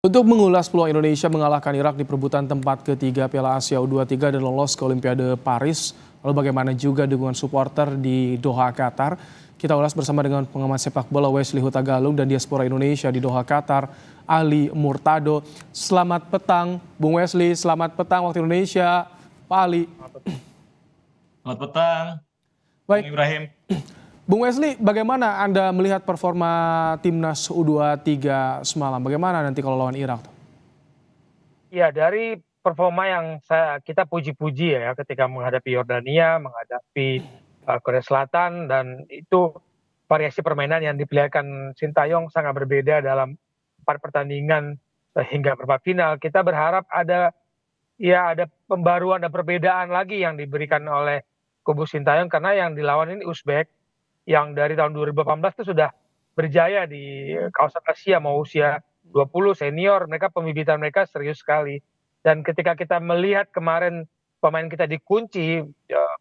Untuk mengulas peluang Indonesia mengalahkan Irak di perebutan tempat ketiga Piala Asia U23 dan lolos ke Olimpiade Paris, lalu bagaimana juga dukungan supporter di Doha, Qatar, kita ulas bersama dengan pengamat sepak bola Wesley Huta Galung dan diaspora Indonesia di Doha, Qatar, Ali Murtado. Selamat petang, Bung Wesley. Selamat petang waktu Indonesia, Pak Ali. Selamat petang, Bung Baik, Ibrahim. Bung Wesley, bagaimana Anda melihat performa timnas U23 semalam? Bagaimana nanti kalau lawan Irak? Ya, dari performa yang kita puji-puji ya ketika menghadapi Yordania, menghadapi Korea Selatan, dan itu variasi permainan yang diperlihatkan Sintayong sangat berbeda dalam 4 pertandingan hingga perempat final. Kita berharap ada pembaruan dan perbedaan lagi yang diberikan oleh kubu Sintayong, karena yang dilawan ini Uzbek yang dari tahun 2018 itu sudah berjaya di kawasan Asia, mau usia 20 senior, pembibitan mereka serius sekali. Dan ketika kita melihat kemarin pemain kita dikunci,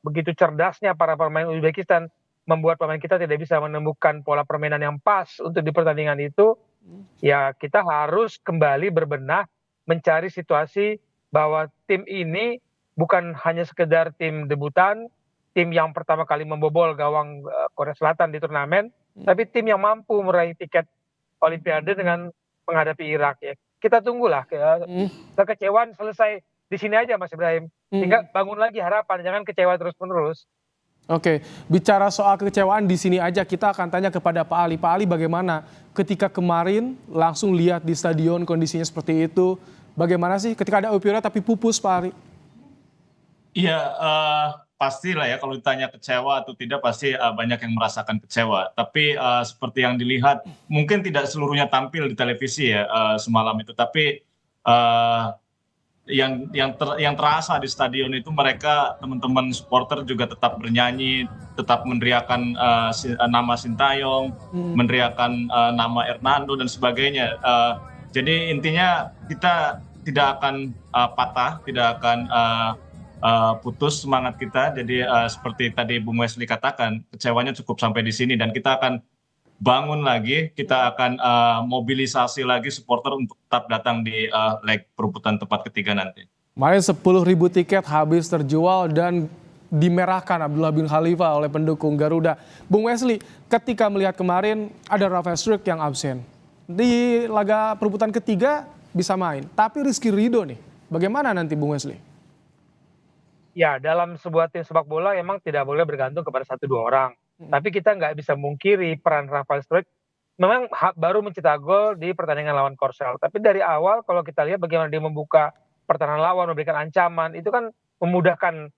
begitu cerdasnya para pemain Uzbekistan membuat pemain kita tidak bisa menemukan pola permainan yang pas untuk di pertandingan itu, ya kita harus kembali berbenah mencari situasi bahwa tim ini bukan hanya sekedar tim debutan, tim yang pertama kali membobol gawang Korea Selatan di turnamen, tapi tim yang mampu meraih tiket Olimpiade dengan menghadapi Irak ya. Kita tunggulah kekecewaan selesai di sini aja Mas Ibrahim. Sehingga bangun lagi harapan, jangan kecewa terus-menerus. Oke, bicara soal kekecewaan di sini aja, kita akan tanya kepada Pak Ali. Pak Ali, bagaimana ketika kemarin langsung lihat di stadion kondisinya seperti itu? Bagaimana sih ketika ada euphoria tapi pupus, Pak Ali? Iya, pastilah ya kalau ditanya kecewa atau tidak pasti banyak yang merasakan kecewa. Tapi seperti yang dilihat, mungkin tidak seluruhnya tampil di televisi ya semalam itu. Tapi yang terasa di stadion itu mereka teman-teman supporter juga tetap bernyanyi, tetap meneriakan nama Sintayong, meneriakan nama Hernando dan sebagainya. Jadi intinya kita tidak akan patah, tidak akan putus semangat kita. Jadi seperti tadi Bung Wesley katakan, kecewanya cukup sampai di sini dan kita akan bangun lagi, kita akan mobilisasi lagi supporter untuk tetap datang di leg perebutan tempat ketiga nanti. Kemarin 10.000 tiket habis terjual dan dimerahkan Abdullah bin Khalifa oleh pendukung Garuda. Bung Wesley, ketika melihat kemarin ada Rafael Struijk yang absen. Di laga perebutan ketiga bisa main, tapi Rizky Ridho nih, bagaimana nanti Bung Wesley? Ya, dalam sebuah tim sepak bola memang tidak boleh bergantung kepada 1-2 orang. Tapi kita nggak bisa mungkiri peran Rafael Struijk memang baru mencetak gol di pertandingan lawan Korsel. Tapi dari awal kalau kita lihat bagaimana dia membuka pertahanan lawan, memberikan ancaman, itu kan memudahkan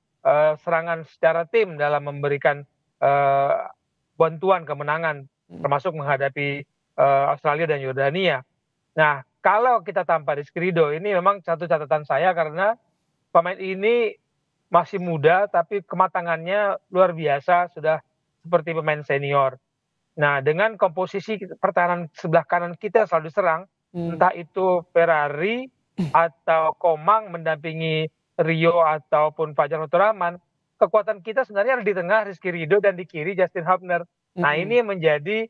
serangan secara tim dalam memberikan bantuan kemenangan, termasuk menghadapi Australia dan Yordania. Nah, kalau kita tanpa Rizky Ridho, ini memang satu catatan saya karena pemain ini masih muda tapi kematangannya luar biasa, sudah seperti pemain senior. Nah, dengan komposisi pertahanan sebelah kanan kita selalu diserang, entah itu Ferrari atau Komang mendampingi Rio ataupun Fajar Fatur Rahman, kekuatan kita sebenarnya ada di tengah Rizky Ridho dan di kiri Justin Hubner. Nah, ini menjadi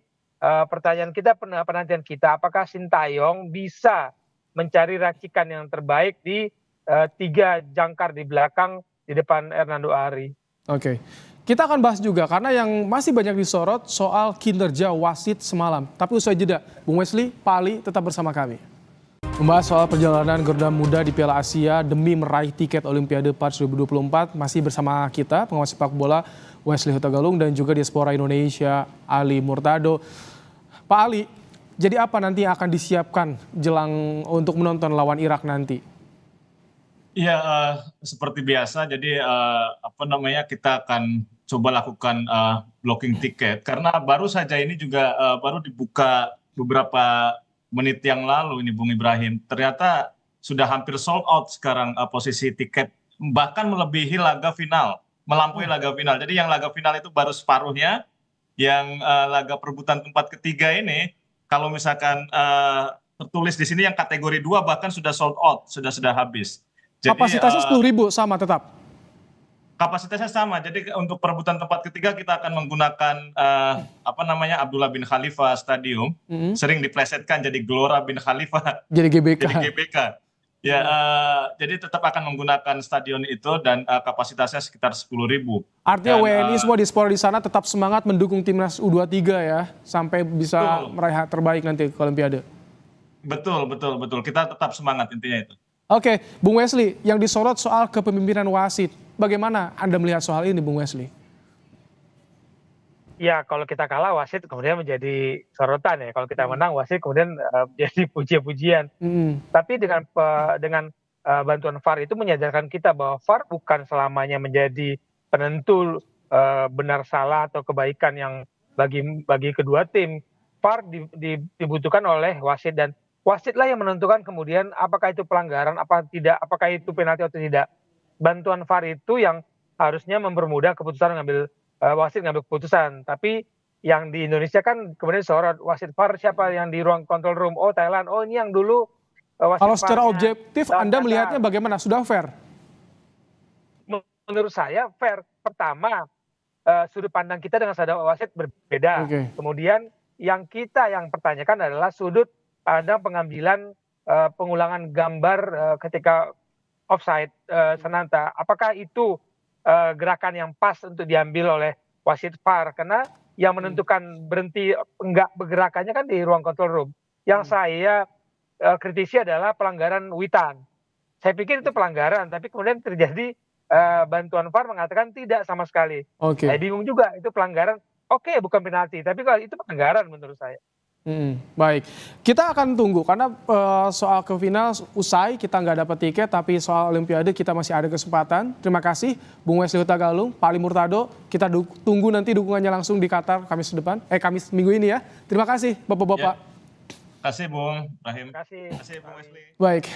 pertanyaan kita, penantian kita, apakah Sintayong bisa mencari racikan yang terbaik di 3 jangkar di belakang di depan Hernando Ari. Oke, kita akan bahas juga karena yang masih banyak disorot soal kinerja wasit semalam. Tapi usai jeda, Bung Wesley, Pak Ali tetap bersama kami. Membahas soal perjalanan Garuda Muda di Piala Asia demi meraih tiket Olimpiade Paris 2024 masih bersama kita pengamat sepak bola Wesley Huta Galung dan juga diaspora Indonesia Ali Murtado. Pak Ali, jadi apa nanti yang akan disiapkan jelang untuk menonton lawan Irak nanti? Iya, seperti biasa. Jadi kita akan coba lakukan blocking tiket karena baru saja ini juga baru dibuka beberapa menit yang lalu ini Bung Ibrahim. Ternyata sudah hampir sold out sekarang posisi tiket, bahkan melebihi laga final, melampaui laga final. Jadi yang laga final itu baru separuhnya, yang laga perebutan tempat ketiga ini kalau misalkan tertulis di sini yang kategori 2 bahkan sudah sold out, sudah habis. Jadi, kapasitasnya 10.000 sama tetap? Kapasitasnya sama. Jadi untuk perebutan tempat ketiga kita akan menggunakan Abdullah bin Khalifa Stadium. Sering diplesetkan jadi Gelora bin Khalifa. Jadi GBK. Jadi GBK. Ya, jadi tetap akan menggunakan stadion itu dan kapasitasnya sekitar 10.000. Artinya Dan, WNI semua diaspora di sana tetap semangat mendukung timnas U23 ya, sampai bisa meraih terbaik nanti ke Olimpiade. Betul. Kita tetap semangat intinya itu. Oke, Bung Wesley, yang disorot soal kepemimpinan wasit. Bagaimana Anda melihat soal ini, Bung Wesley? Ya, kalau kita kalah wasit kemudian menjadi sorotan ya. Kalau kita menang wasit kemudian menjadi pujian-pujian. Tapi dengan bantuan VAR itu menyadarkan kita bahwa VAR bukan selamanya menjadi penentu benar salah atau kebaikan yang bagi kedua tim. VAR dibutuhkan oleh wasit dan wasitlah yang menentukan kemudian apakah itu pelanggaran apa tidak, apakah itu penalti atau tidak. Bantuan VAR itu yang harusnya mempermudah keputusan wasit ngambil keputusan. Tapi yang di Indonesia kan kemudian sorot wasit VAR siapa yang di ruang control room, oh Thailand, oh ini yang dulu wasit. Kalau secara objektif Anda melihatnya bagaimana? Sudah fair? Menurut saya fair. Pertama, sudut pandang kita dengan sadar wasit berbeda. Kemudian yang pertanyakan adalah sudut pandang pengambilan pengulangan gambar ketika offside Sananta. Apakah itu gerakan yang pas untuk diambil oleh wasit VAR? Karena yang menentukan berhenti enggak bergerakannya kan di ruang control room. Yang saya kritisi adalah pelanggaran Witan. Saya pikir itu pelanggaran, tapi kemudian terjadi bantuan VAR mengatakan tidak sama sekali. Saya bingung juga, itu pelanggaran. Oke, bukan penalti, tapi kalau itu pelanggaran menurut saya. Baik, kita akan tunggu karena soal ke final usai kita nggak dapat tiket, tapi soal Olimpiade kita masih ada kesempatan. Terima kasih Bung Wesley Huta Galung, Pak Ali Murtado. Kita tunggu nanti dukungannya langsung di Qatar Kamis minggu ini ya. Terima kasih Bapak-bapak. Terima kasih Bung Rahim. Terima kasih Bung Wesley. Baik.